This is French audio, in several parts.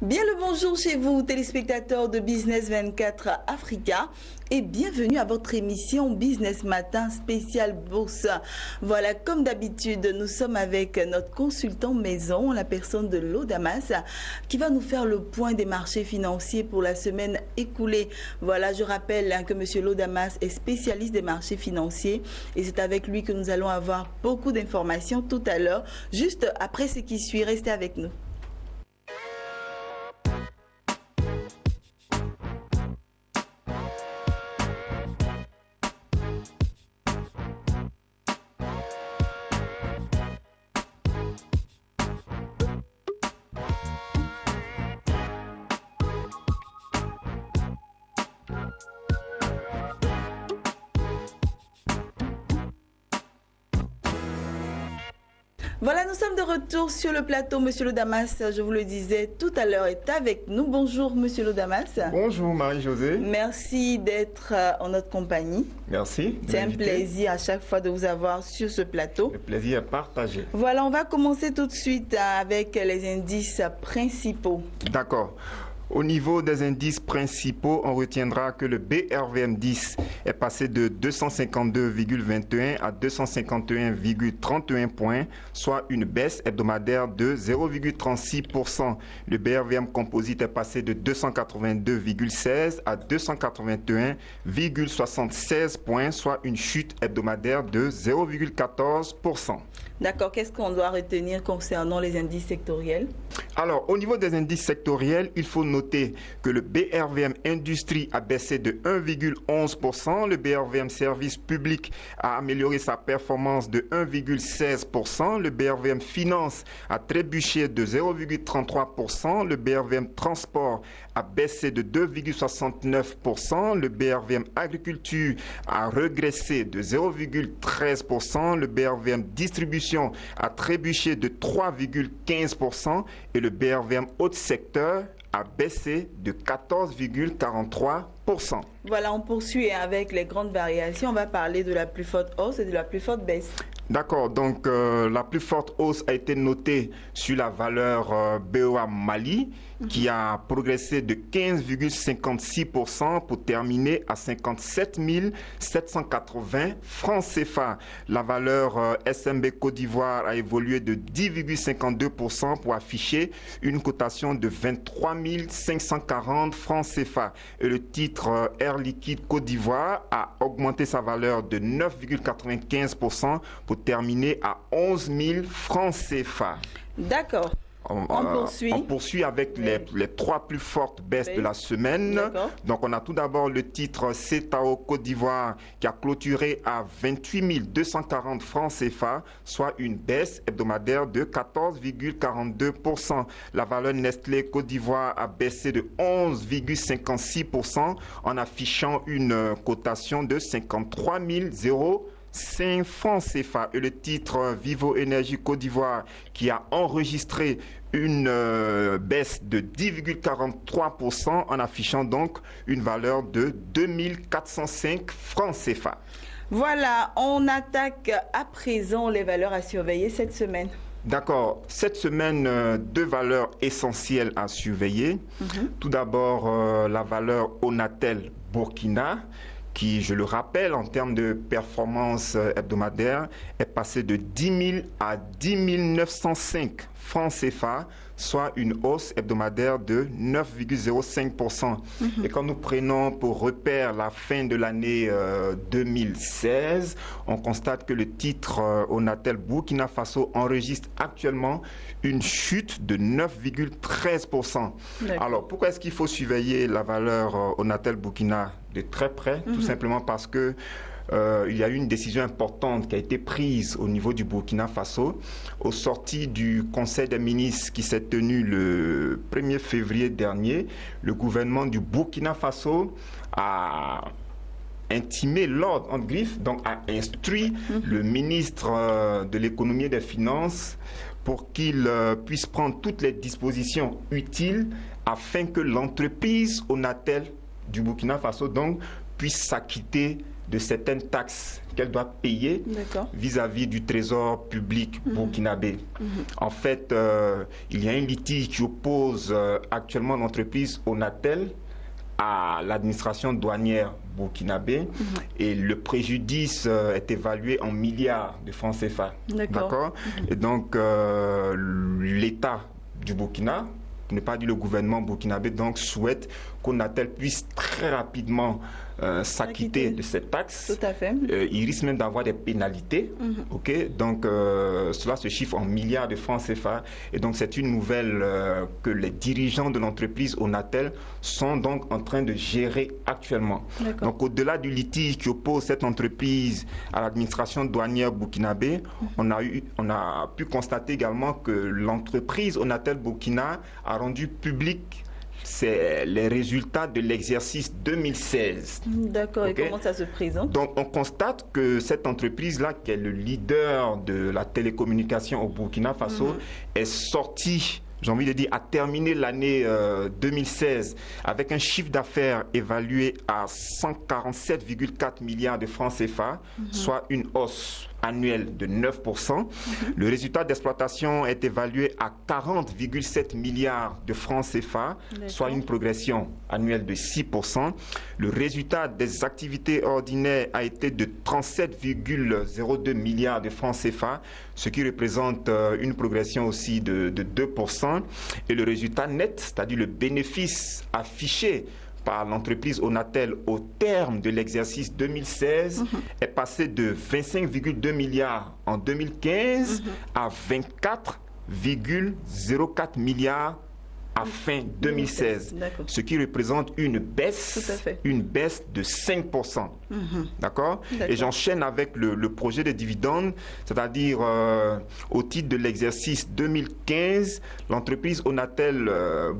Bien le bonjour chez vous, téléspectateurs de Business 24 Africa, et bienvenue à votre émission Business Matin spécial Bourse. Voilà, comme d'habitude, nous sommes avec notre consultant maison, la personne de l'Audamas, qui va nous faire le point des marchés financiers pour la semaine écoulée. Voilà, je rappelle que M. l'Audamas est spécialiste des marchés financiers et c'est avec lui que nous allons avoir beaucoup d'informations tout à l'heure, juste après ce qui suit. Restez avec nous. Voilà, nous sommes de retour sur le plateau. Monsieur l'Audamas, je vous le disais tout à l'heure, est avec nous. Bonjour, Monsieur l'Audamas. Bonjour, Marie-Josée. Merci d'être en notre compagnie. Merci. C'est un plaisir à chaque fois de vous avoir sur ce plateau. Le plaisir est partagé. Voilà, on va commencer tout de suite avec les indices principaux. D'accord. Au niveau des indices principaux, on retiendra que le BRVM10 est passé de 252,21 à 251,31 points, soit une baisse hebdomadaire de 0,36%. Le BRVM Composite est passé de 282,16 à 281,76 points, soit une chute hebdomadaire de 0,14%. D'accord, qu'est-ce qu'on doit retenir concernant les indices sectoriels? Alors, au niveau des indices sectoriels, il faut noter que le BRVM Industrie a baissé de 1,11%, le BRVM Service Public a amélioré sa performance de 1,16%, le BRVM Finance a trébuché de 0,33%, le BRVM Transport a baissé de 2,69%, le BRVM Agriculture a régressé de 0,13%, le BRVM Distribution a trébuché de 3,15% et le BRVM Haute Secteur a baissé de 14,43%. Voilà, on poursuit avec les grandes variations. On va parler de la plus forte hausse et de la plus forte baisse. D'accord, donc la plus forte hausse a été notée sur la valeur BOA Mali qui a progressé de 15,56% pour terminer à 57 780 francs CFA. La valeur SMB Côte d'Ivoire a évolué de 10,52% pour afficher une cotation de 23 540 francs CFA. Et le titre Air Liquide Côte d'Ivoire a augmenté sa valeur de 9,95% pour terminer à 11 000 francs CFA. D'accord. On poursuit avec les trois plus fortes baisses de la semaine. Donc on a tout d'abord le titre CETAO Côte d'Ivoire qui a clôturé à 28 240 francs CFA, soit une baisse hebdomadaire de 14,42%. La valeur Nestlé Côte d'Ivoire a baissé de 11,56% en affichant une cotation de 53 5 francs CFA. Et le titre Vivo Énergie Côte d'Ivoire qui a enregistré une baisse de 10,43% en affichant donc une valeur de 2405 francs CFA. Voilà, on attaque à présent les valeurs à surveiller cette semaine. D'accord. Cette semaine, deux valeurs essentielles à surveiller. Tout d'abord, la valeur Onatel Burkina qui, je le rappelle, en termes de performance hebdomadaire, est passé de 10 000 à 10 905 francs CFA, soit une hausse hebdomadaire de 9,05%. Et quand nous prenons pour repère la fin de l'année 2016, on constate que le titre Onatel Burkina Faso enregistre actuellement une chute de 9,13%. Alors, pourquoi est-ce qu'il faut surveiller la valeur Onatel Burkina de très près? Tout simplement parce que il y a eu une décision importante qui a été prise au niveau du Burkina Faso au sorti du Conseil des ministres qui s'est tenu le 1er février dernier. Le gouvernement du Burkina Faso a intimé l'ordre en griffe, donc a instruit le ministre de l'économie et des finances pour qu'il puisse prendre toutes les dispositions utiles afin que l'entreprise Onatel du Burkina Faso donc puisse s'acquitter de certaines taxes qu'elle doit payer vis-à-vis du trésor public burkinabé. En fait, il y a un litige qui oppose actuellement l'entreprise Onatel à l'administration douanière burkinabé et le préjudice est évalué en milliards de francs CFA. D'accord. Et donc, l'État du Burkina, pour ne pas dire le gouvernement burkinabé, donc souhaite qu'Onatel puisse très rapidement s'acquitter de cette taxe. Tout à fait. Il risque même d'avoir des pénalités. Donc, cela se chiffre en milliards de francs CFA. Et donc, c'est une nouvelle que les dirigeants de l'entreprise Onatel sont donc en train de gérer actuellement. Donc, au-delà du litige qui oppose cette entreprise à l'administration douanière burkinabé, on a pu constater également que l'entreprise Onatel Burkina a rendu public c'est les résultats de l'exercice 2016. D'accord, et comment ça se présente? Donc, on constate que cette entreprise-là, qui est le leader de la télécommunication au Burkina Faso, est sortie, j'ai envie de dire, a terminé l'année 2016 avec un chiffre d'affaires évalué à 147,4 milliards de francs CFA, soit une hausse annuelle de 9%. Le résultat d'exploitation est évalué à 40,7 milliards de francs CFA, soit une progression annuelle de 6%. Le résultat des activités ordinaires a été de 37,02 milliards de francs CFA, ce qui représente une progression aussi de 2%. Et le résultat net, c'est-à-dire le bénéfice affiché par l'entreprise Onatel au terme de l'exercice 2016 est passé de 25,2 milliards en 2015 à 24,04 milliards à fin 2016, ce qui représente une baisse de 5%. D'accord. Et j'enchaîne avec le projet de dividendes, c'est-à-dire au titre de l'exercice 2015, l'entreprise Onatel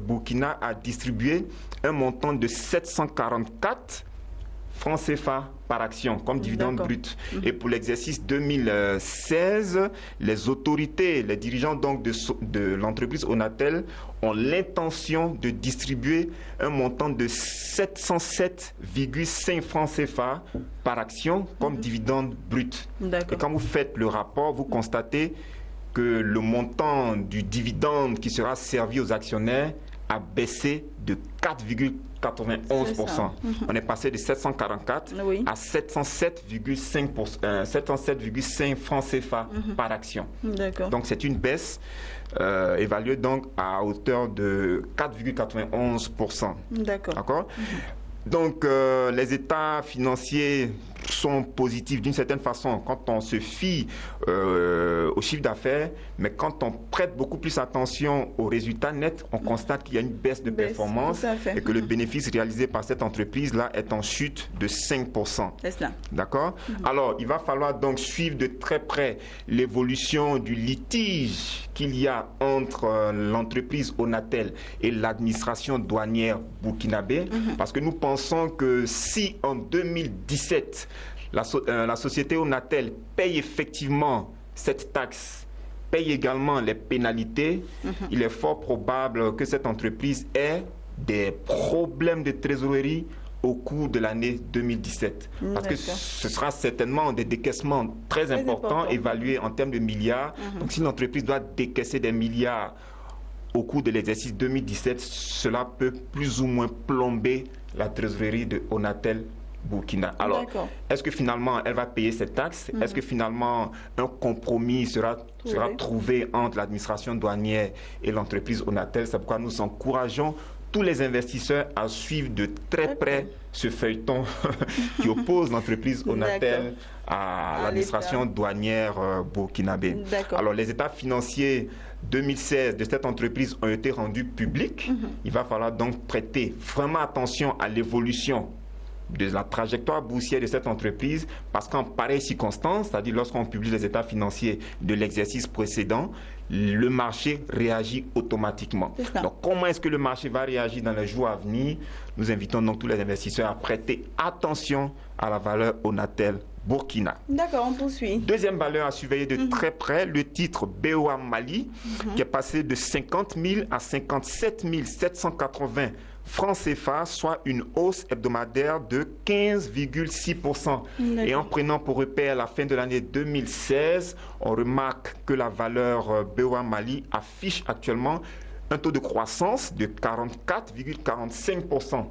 Burkina a distribué un montant de 744 francs CFA par action comme dividende brut. Et pour l'exercice 2016, les autorités, les dirigeants donc de l'entreprise Onatel ont l'intention de distribuer un montant de 707,5 francs CFA par action comme dividende brut. Et quand vous faites le rapport, vous constatez que le montant du dividende qui sera servi aux actionnaires a baissé de 4,91%. On est passé de 744 à 707,5 francs CFA par action. Donc c'est une baisse évaluée donc à hauteur de 4,91%. D'accord. Donc les états financiers sont positifs d'une certaine façon quand on se fie au chiffre d'affaires, mais quand on prête beaucoup plus attention aux résultats nets, on constate qu'il y a une baisse de performance et que le bénéfice réalisé par cette entreprise-là est en chute de 5%. D'accord. Alors, il va falloir donc suivre de très près l'évolution du litige qu'il y a entre l'entreprise Onatel et l'administration douanière burkinabé, parce que nous pensons que si en 2017, la société Onatel paye effectivement cette taxe, paye également les pénalités, il est fort probable que cette entreprise ait des problèmes de trésorerie au cours de l'année 2017. Parce que ce sera certainement des décaissements très importants, évalués en termes de milliards. Donc si l'entreprise doit décaisser des milliards au cours de l'exercice 2017, cela peut plus ou moins plomber la trésorerie de Onatel Burkina. Alors, est-ce que finalement elle va payer cette taxe? Est-ce que finalement un compromis sera trouvé entre l'administration douanière et l'entreprise Onatel? C'est pourquoi nous encourageons tous les investisseurs à suivre de très près ce feuilleton qui oppose l'entreprise Onatel à l'administration douanière burkinabé. Alors, les états financiers 2016 de cette entreprise ont été rendus publics. Il va falloir donc prêter vraiment attention à l'évolution de la trajectoire boursière de cette entreprise, parce qu'en pareille circonstance, c'est-à-dire lorsqu'on publie les états financiers de l'exercice précédent, le marché réagit automatiquement. Donc, comment est-ce que le marché va réagir dans les jours à venir? Nous invitons donc tous les investisseurs à prêter attention à la valeur Onatel Burkina. D'accord, on poursuit. Deuxième valeur à surveiller de très près, le titre BOA Mali, qui est passé de 50 000 à 57 780 francs CFA, soit une hausse hebdomadaire de 15,6%. Et en prenant pour repère la fin de l'année 2016, on remarque que la valeur BOA Mali affiche actuellement un taux de croissance de 44,45%,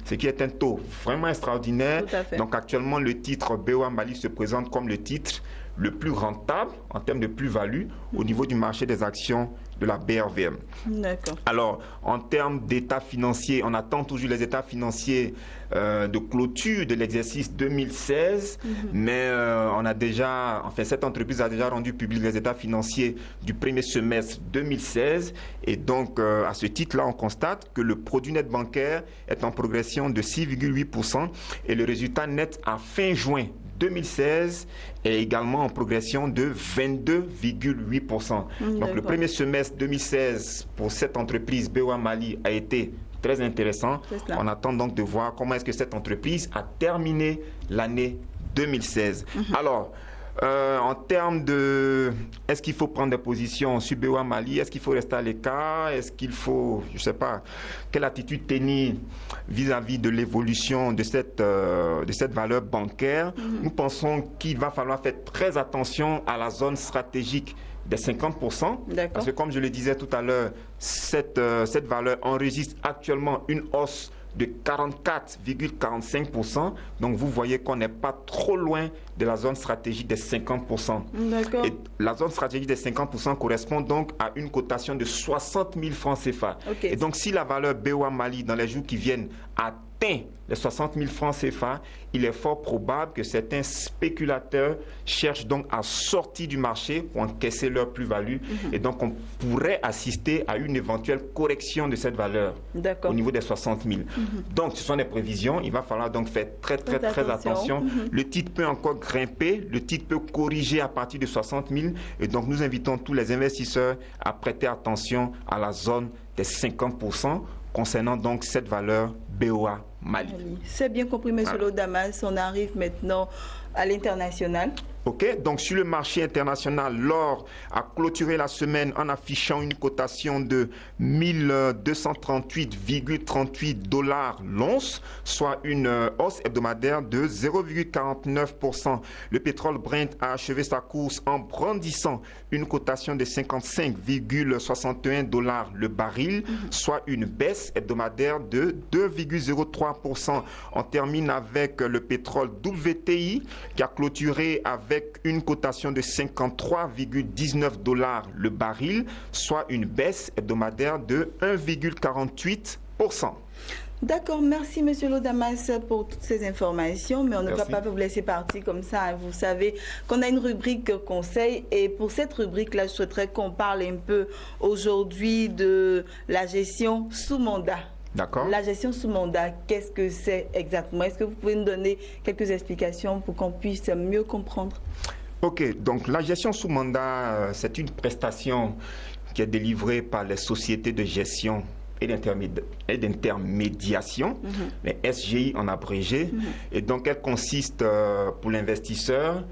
ce qui est un taux vraiment extraordinaire. Donc actuellement, le titre BOA Mali se présente comme le titre le plus rentable en termes de plus-value au niveau du marché des actions de la BRVM. D'accord. Alors, en termes d'état financier, on attend toujours les états financiers de clôture de l'exercice 2016, mais on a déjà, enfin, cette entreprise a déjà rendu public les états financiers du premier semestre 2016, et donc à ce titre-là, on constate que le produit net bancaire est en progression de 6,8% et le résultat net à fin juin 2016 est également en progression de 22,8%. Donc le premier semestre 2016 pour cette entreprise BOA Mali a été très intéressant. On attend donc de voir comment est-ce que cette entreprise a terminé l'année 2016. Alors, en termes de... Est-ce qu'il faut prendre des positions sur BOA Mali? Est-ce qu'il faut rester à l'écart? Est-ce qu'il faut, je ne sais pas, quelle attitude tenir vis-à-vis de l'évolution de cette valeur bancaire? Nous pensons qu'il va falloir faire très attention à la zone stratégique des 50%. Parce que comme je le disais tout à l'heure, cette valeur enregistre actuellement une hausse de 44,45%. Donc, vous voyez qu'on n'est pas trop loin de la zone stratégique des 50%. Et la zone stratégique des 50% correspond donc à une cotation de 60 000 francs CFA. Et donc, si la valeur BOA Mali, dans les jours qui viennent, atteint les 60 000 francs CFA, il est fort probable que certains spéculateurs cherchent donc à sortir du marché pour encaisser leur plus-value. Et donc, on pourrait assister à une éventuelle correction de cette valeur au niveau des 60 000. Donc, ce sont des prévisions. Il va falloir donc faire très attention. Le titre peut encore grimper. Le titre peut corriger à partir de 60 000. Et donc, nous invitons tous les investisseurs à prêter attention à la zone des 50% concernant donc cette valeur BOA Mali. C'est bien compris, M. Lodamas. On arrive maintenant à l'international. Ok, donc sur le marché international, l'or a clôturé la semaine en affichant une cotation de 1238,38 $ l'once, soit une hausse hebdomadaire de 0,49%. Le pétrole Brent a achevé sa course en brandissant une cotation de 55,61 $ le baril, soit une baisse hebdomadaire de 2,03%. On termine avec le pétrole WTI qui a clôturé avec une cotation de 53,19 $ le baril, soit une baisse hebdomadaire de 1,48%. D'accord, merci M. Lodamas pour toutes ces informations, mais on ne va pas vous laisser partir comme ça. Vous savez qu'on a une rubrique conseil, et pour cette rubrique-là, je souhaiterais qu'on parle un peu aujourd'hui de la gestion sous mandat. D'accord. La gestion sous mandat, qu'est-ce que c'est exactement? Est-ce que vous pouvez nous donner quelques explications pour qu'on puisse mieux comprendre? Ok, donc la gestion sous mandat, c'est une prestation qui est délivrée par les sociétés de gestion et d'intermédiation, les SGI en abrégé. Et donc elle consiste pour l'investisseur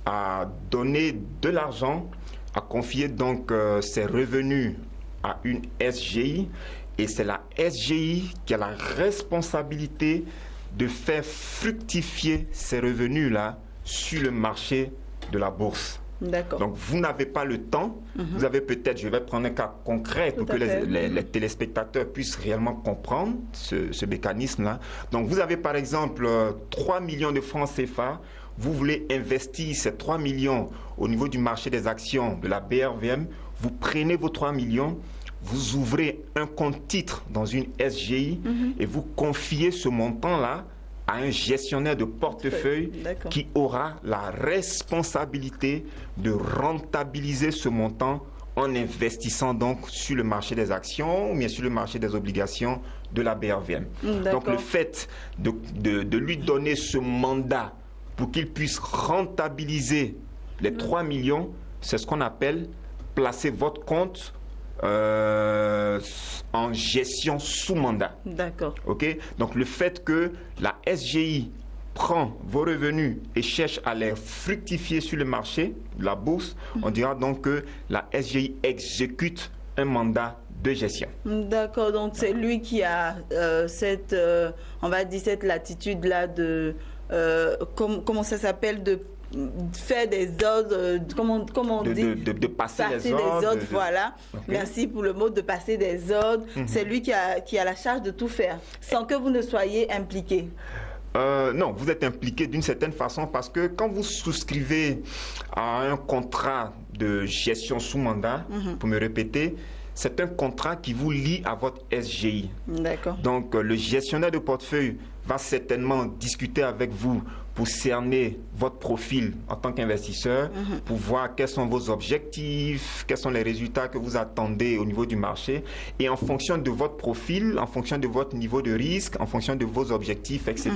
à donner de l'argent, à confier donc ses revenus à une SGI. Et c'est la SGI qui a la responsabilité de faire fructifier ces revenus-là sur le marché de la bourse. D'accord. Donc, vous n'avez pas le temps. Vous avez peut-être, je vais prendre un cas concret pour que les téléspectateurs puissent réellement comprendre ce mécanisme-là. Donc, vous avez par exemple 3 millions de francs CFA. Vous voulez investir ces 3 millions au niveau du marché des actions de la BRVM. Vous prenez vos 3 millions. Vous ouvrez un compte titre dans une SGI et vous confiez ce montant-là à un gestionnaire de portefeuille qui aura la responsabilité de rentabiliser ce montant en investissant donc sur le marché des actions ou bien sur le marché des obligations de la BRVM. Donc le fait de lui donner ce mandat pour qu'il puisse rentabiliser les 3 millions, c'est ce qu'on appelle placer votre compte en gestion sous mandat. D'accord. Ok. Donc le fait que la SGI prend vos revenus et cherche à les fructifier sur le marché, la bourse, on dira donc que la SGI exécute un mandat de gestion. D'accord, donc c'est lui qui a cette, on va dire, cette latitude-là de, comment ça s'appelle, de faire des ordres, comment on dit, de passer les ordres, voilà. Okay. Merci pour le mot, de passer des ordres. C'est lui qui a la charge de tout faire, sans que vous ne soyez impliqué. Non, vous êtes impliqué d'une certaine façon parce que quand vous souscrivez à un contrat de gestion sous mandat, pour me répéter, c'est un contrat qui vous lie à votre SGI. D'accord. Donc, le gestionnaire de portefeuille va certainement discuter avec vous pour cerner votre profil en tant qu'investisseur, pour voir quels sont vos objectifs, quels sont les résultats que vous attendez au niveau du marché. Et en fonction de votre profil, en fonction de votre niveau de risque, en fonction de vos objectifs, etc.,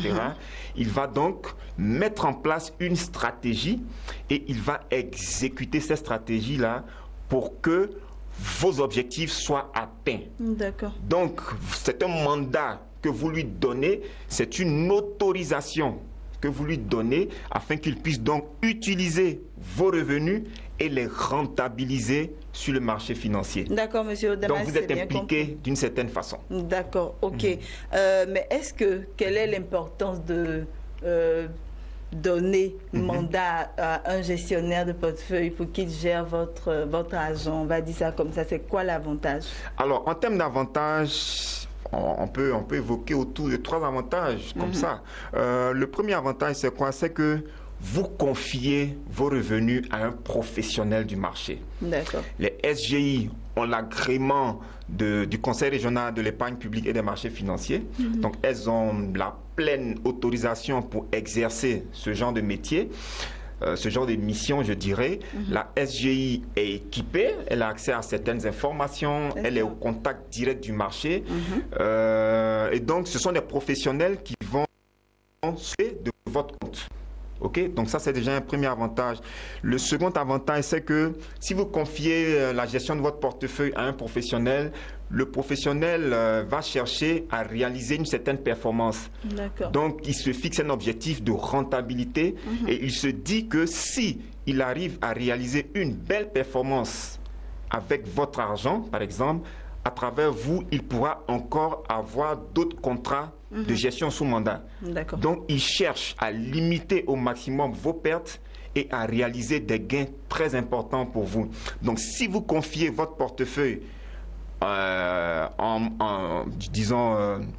il va donc mettre en place une stratégie et il va exécuter cette stratégie-là pour que vos objectifs soient atteints. D'accord. Donc, c'est un mandat que vous lui donnez, c'est une autorisation que vous lui donnez afin qu'il puisse donc utiliser vos revenus et les rentabiliser sur le marché financier. D'accord, monsieur Odamas. Donc, vous êtes impliqué d'une certaine façon. D'accord, ok. Mais quelle est l'importance de donner mandat à un gestionnaire de portefeuille pour qu'il gère votre argent? On va dire ça comme ça. C'est quoi l'avantage? Alors, en termes d'avantages, on peut évoquer autour de 3 avantages comme ça. Le premier avantage, c'est quoi? C'est que vous confiez vos revenus à un professionnel du marché. D'accord. Les SGI ont l'agrément du Conseil régional de l'épargne publique et des marchés financiers. Donc, elles ont la pleine autorisation pour exercer ce genre de métier, ce genre de mission, je dirais. La SGI est équipée, elle a accès à certaines informations, elle est au contact direct du marché. Et donc, ce sont des professionnels qui vont suivre de votre compte. Ok, donc ça c'est déjà un premier avantage. Le second avantage, c'est que si vous confiez la gestion de votre portefeuille à un professionnel, le professionnel va chercher à réaliser une certaine performance. Donc il se fixe un objectif de rentabilité et il se dit que si il arrive à réaliser une belle performance avec votre argent, par exemple, à travers vous, il pourra encore avoir d'autres contrats de gestion sous mandat. Donc, il cherche à limiter au maximum vos pertes et à réaliser des gains très importants pour vous. Donc, si vous confiez votre portefeuille,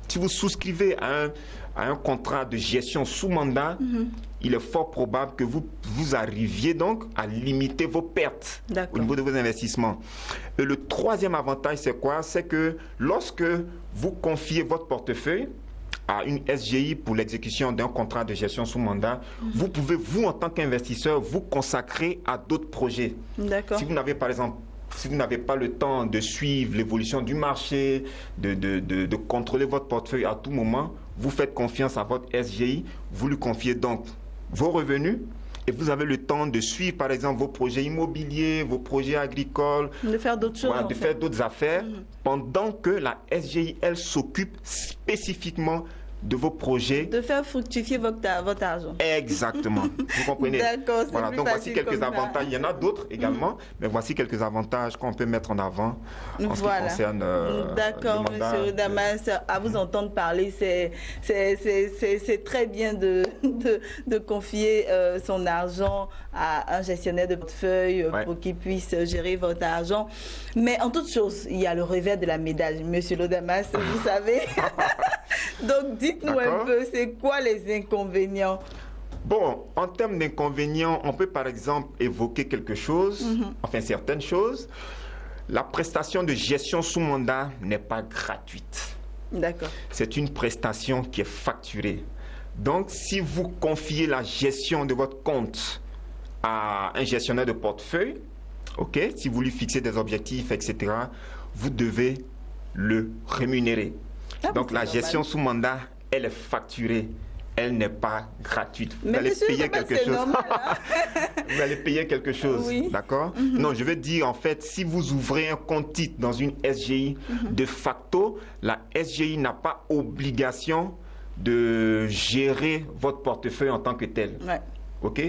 si vous souscrivez à un contrat de gestion sous mandat, il est fort probable que vous arriviez donc à limiter vos pertes au niveau de vos investissements. Et le troisième avantage, c'est quoi? C'est que lorsque vous confiez votre portefeuille à une SGI pour l'exécution d'un contrat de gestion sous mandat, vous pouvez, vous, en tant qu'investisseur, vous consacrer à d'autres projets. Si vous n'avez, par exemple, si vous n'avez pas le temps de suivre l'évolution du marché, de contrôler votre portefeuille à tout moment, vous faites confiance à votre SGI, vous lui confiez donc vos revenus et vous avez le temps de suivre, par exemple, vos projets immobiliers, vos projets agricoles, de faire d'autres choses, de faire d'autres affaires, pendant que la SGI, elle s'occupe spécifiquement de vos projets. De faire fructifier votre argent. Exactement. Vous comprenez? D'accord. Voilà, donc voici quelques avantages. Il y en a d'autres également, mais voici quelques avantages qu'on peut mettre en avant en ce qui concerne D'accord, monsieur Odamas. À vous entendre parler, c'est très bien de confier son argent à un gestionnaire de portefeuille pour qu'il puisse gérer votre argent. Mais en toute chose, il y a le revers de la médaille, monsieur Odamas, vous savez. Donc, dites-nous un peu, c'est quoi les inconvénients? Bon, en termes d'inconvénients, on peut par exemple évoquer quelque chose, enfin certaines choses. La prestation de gestion sous mandat n'est pas gratuite. D'accord. C'est une prestation qui est facturée. Donc, si vous confiez la gestion de votre compte à un gestionnaire de portefeuille, si vous lui fixez des objectifs, etc., vous devez le rémunérer. Donc, la gestion sous mandat, elle est facturée. Elle n'est pas gratuite. Vous allez payer quelque chose. Vous allez payer quelque chose, d'accord? Non, je veux dire, en fait, si vous ouvrez un compte dans une SGI, de facto, la SGI n'a pas obligation de gérer votre portefeuille en tant que tel. Ouais. OK?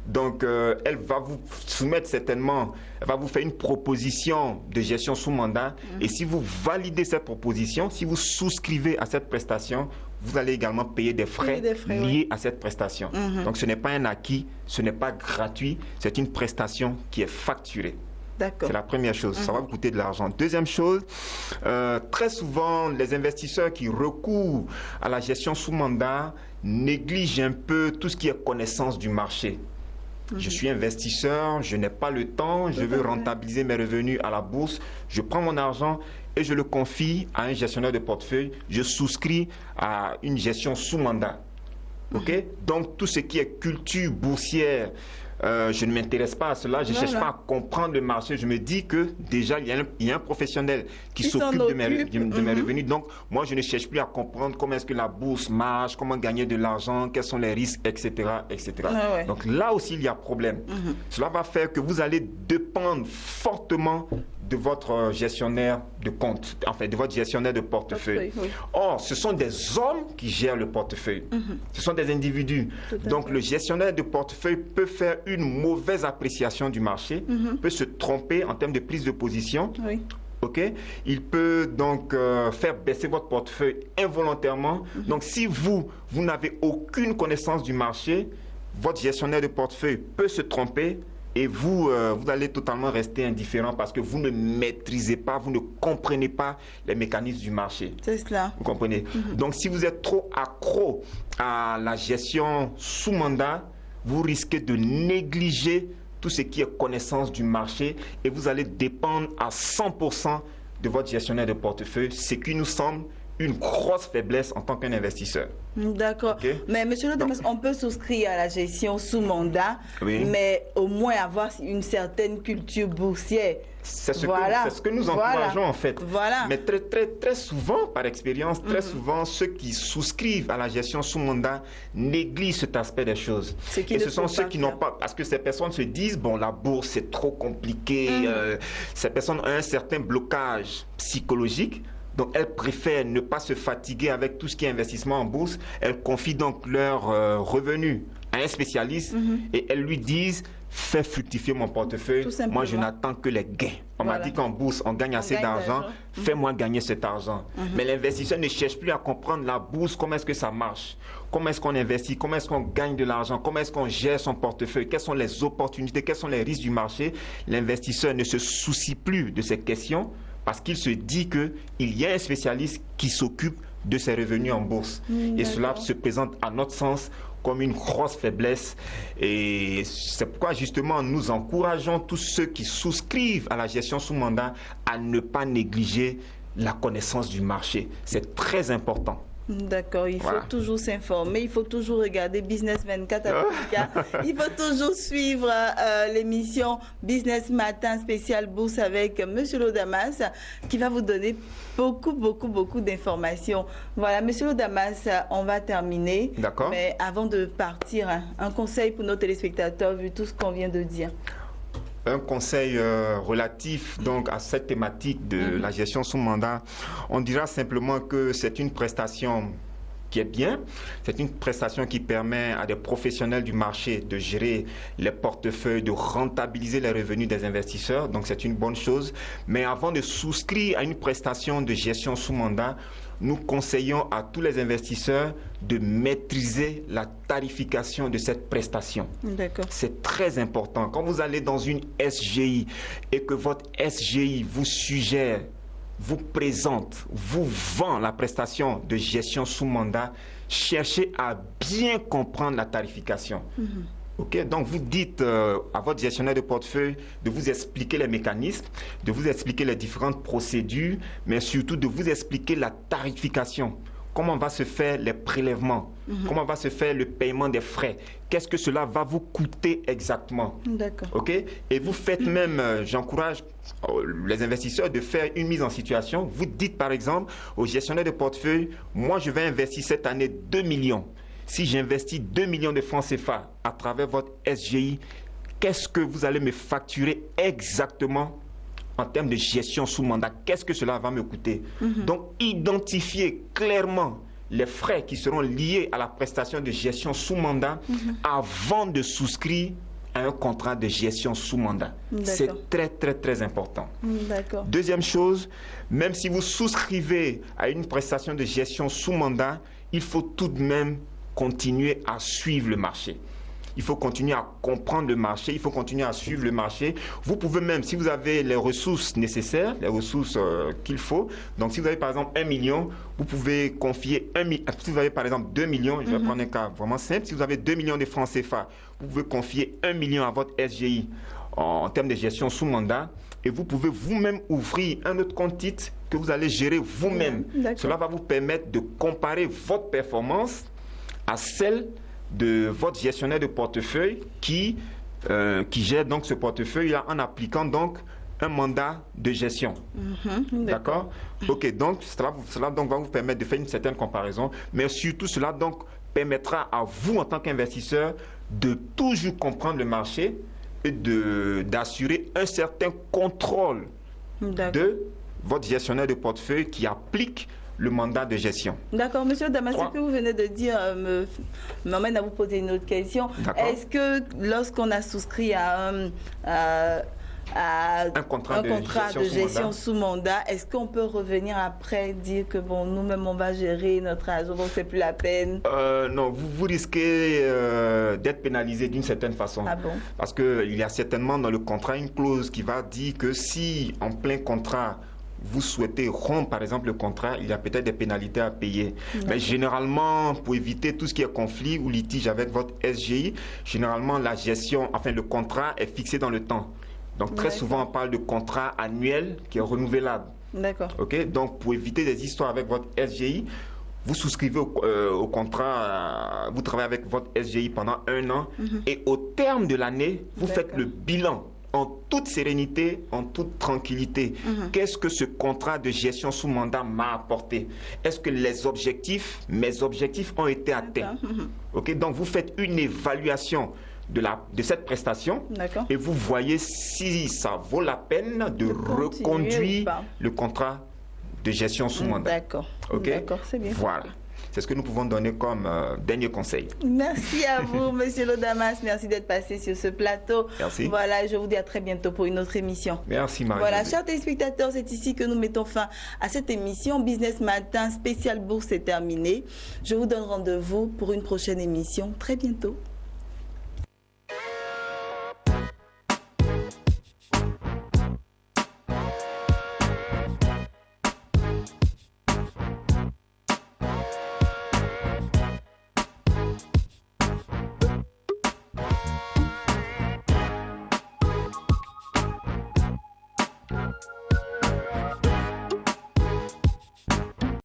Donc, elle va vous soumettre certainement, elle va vous faire une proposition de gestion sous mandat. Et si vous validez cette proposition, si vous souscrivez à cette prestation, vous allez également payer des frais liés à cette prestation. Donc, ce n'est pas un acquis, ce n'est pas gratuit, c'est une prestation qui est facturée. C'est la première chose, ça va vous coûter de l'argent. Deuxième chose, très souvent, les investisseurs qui recourent à la gestion sous mandat négligent un peu tout ce qui est connaissance du marché. Je suis investisseur, je n'ai pas le temps, je veux rentabiliser mes revenus à la bourse, je prends mon argent et je le confie à un gestionnaire de portefeuille, je souscris à une gestion sous mandat. OK? Donc, tout ce qui est culture boursière, je ne m'intéresse pas à cela, je ne cherche pas à comprendre le marché. Je me dis que déjà, il y a un professionnel qui s'occupe de mes revenus. Donc, moi, je ne cherche plus à comprendre comment est-ce que la bourse marche, comment gagner de l'argent, quels sont les risques, etc. etc. Donc, là aussi, il y a problème. Cela va faire que vous allez dépendre fortement de votre gestionnaire de compte, enfin de votre gestionnaire de portefeuille. Or, ce sont des hommes qui gèrent le portefeuille. Ce sont des individus. Donc, le gestionnaire de portefeuille peut faire une mauvaise appréciation du marché, peut se tromper en termes de prise de position. OK? Il peut donc faire baisser votre portefeuille involontairement. Donc, si vous n'avez aucune connaissance du marché, votre gestionnaire de portefeuille peut se tromper. Et vous allez totalement rester indifférent parce que vous ne maîtrisez pas, vous ne comprenez pas les mécanismes du marché. C'est cela. Vous comprenez? Donc, si vous êtes trop accro à la gestion sous mandat, vous risquez de négliger tout ce qui est connaissance du marché et vous allez dépendre à 100% de votre gestionnaire de portefeuille, ce qui nous semble une grosse faiblesse en tant qu'investisseur. D'accord. Mais monsieur le Damas, on peut souscrire à la gestion sous mandat, mais au moins avoir une certaine culture boursière. C'est ce que nous encourageons en fait. Mais très souvent, par expérience, très souvent, ceux qui souscrivent à la gestion sous mandat négligent cet aspect des choses. Et ce sont ceux qui n'ont pas, parce que ces personnes se disent, bon, la bourse c'est trop compliqué, ces personnes ont un certain blocage psychologique. Donc, elles préfèrent ne pas se fatiguer avec tout ce qui est investissement en bourse. Elles confient donc leurs revenus à un spécialiste et elles lui disent « Fais fructifier mon portefeuille, moi je n'attends que les gains. On m'a dit qu'en bourse, on gagne assez d'argent, fais-moi gagner cet argent. » Mais l'investisseur ne cherche plus à comprendre la bourse, comment est-ce que ça marche, comment est-ce qu'on investit, comment est-ce qu'on gagne de l'argent, comment est-ce qu'on gère son portefeuille, quelles sont les opportunités, quels sont les risques du marché. L'investisseur ne se soucie plus de ces questions parce qu'il se dit qu'il y a un spécialiste qui s'occupe de ses revenus en bourse. Et cela se présente à notre sens comme une grosse faiblesse. Et c'est pourquoi justement nous encourageons tous ceux qui souscrivent à la gestion sous mandat à ne pas négliger la connaissance du marché. C'est très important. D'accord, il faut toujours s'informer, il faut toujours regarder Business 24 Africa, il faut toujours suivre l'émission Business Matin spécial bourse avec Monsieur Lodamas qui va vous donner beaucoup d'informations. Voilà, Monsieur Lodamas, on va terminer. D'accord. Mais avant de partir, un conseil pour nos téléspectateurs vu tout ce qu'on vient de dire. Un conseil relatif donc à cette thématique de la gestion sous mandat, on dira simplement que c'est une prestation qui est bien, c'est une prestation qui permet à des professionnels du marché de gérer les portefeuilles, de rentabiliser les revenus des investisseurs, donc c'est une bonne chose. Mais avant de souscrire à une prestation de gestion sous mandat, nous conseillons à tous les investisseurs de maîtriser la tarification de cette prestation. C'est très important. Quand vous allez dans une SGI et que votre SGI vous suggère, vous présente, vous vend la prestation de gestion sous mandat, cherchez à bien comprendre la tarification. OK, donc vous dites à votre gestionnaire de portefeuille de vous expliquer les mécanismes, de vous expliquer les différentes procédures, mais surtout de vous expliquer la tarification. Comment va se faire les prélèvements, comment va se faire le paiement des frais, qu'est-ce que cela va vous coûter exactement. OK, et vous faites même, j'encourage les investisseurs de faire une mise en situation. Vous dites par exemple au gestionnaire de portefeuille, moi je vais investir cette année 2 millions. Si j'investis 2 millions de francs CFA à travers votre SGI, qu'est-ce que vous allez me facturer exactement en termes de gestion sous mandat? Qu'est-ce que cela va me coûter? Donc, identifiez clairement les frais qui seront liés à la prestation de gestion sous mandat avant de souscrire à un contrat de gestion sous mandat. C'est très, très, très important. Deuxième chose, même si vous souscrivez à une prestation de gestion sous mandat, il faut tout de même continuer à suivre le marché. Il faut continuer à comprendre le marché, il faut continuer à suivre le marché. Vous pouvez même, si vous avez les ressources nécessaires, les ressources qu'il faut, donc si vous avez par exemple 1 million, vous pouvez confier 1 million. Si vous avez par exemple 2 millions, je vais prendre un cas vraiment simple, si vous avez 2 millions de francs CFA, vous pouvez confier 1 million à votre SGI en termes de gestion sous mandat et vous pouvez vous-même ouvrir un autre compte titre que vous allez gérer vous-même. Cela va vous permettre de comparer votre performance à celle de votre gestionnaire de portefeuille qui gère donc ce portefeuille-là en appliquant donc un mandat de gestion. D'accord. Ok, donc cela donc va vous permettre de faire une certaine comparaison, mais surtout cela donc permettra à vous en tant qu'investisseur de toujours comprendre le marché et d'assurer un certain contrôle de votre gestionnaire de portefeuille qui applique le mandat de gestion. D'accord, monsieur Damas, ce que vous venez de dire m'amène à vous poser une autre question. Est-ce que lorsqu'on a souscrit à un contrat de gestion sous mandat, est-ce qu'on peut revenir après dire que bon, nous-mêmes on va gérer notre argent, donc c'est plus la peine? Non, vous risquez d'être pénalisé d'une certaine façon. Ah bon? Parce qu'il y a certainement dans le contrat une clause qui va dire que si en plein contrat vous souhaitez rompre par exemple le contrat, il y a peut-être des pénalités à payer. Mais généralement, pour éviter tout ce qui est conflit ou litige avec votre SGI, généralement la gestion, enfin le contrat est fixé dans le temps. Donc très souvent on parle de contrat annuel qui est renouvelable. D'accord. Ok. Donc pour éviter des histoires avec votre SGI, vous souscrivez au contrat, vous travaillez avec votre SGI pendant 1 an et au terme de l'année, vous faites le bilan en toute sérénité, en toute tranquillité. Qu'est-ce que ce contrat de gestion sous mandat m'a apporté? Est-ce que mes objectifs ont été atteints? Ok, donc vous faites une évaluation de cette prestation et vous voyez si ça vaut la peine de reconduire le contrat de gestion sous mandat. D'accord. Ok, c'est bien. Voilà. C'est ce que nous pouvons donner comme dernier conseil. Merci à vous, monsieur Lodamas. Merci d'être passé sur ce plateau. Merci. Voilà, je vous dis à très bientôt pour une autre émission. Merci, Marie. Voilà, chers téléspectateurs, c'est ici que nous mettons fin à cette émission. Business Matin, spécial bourse est terminé. Je vous donne rendez-vous pour une prochaine émission très bientôt.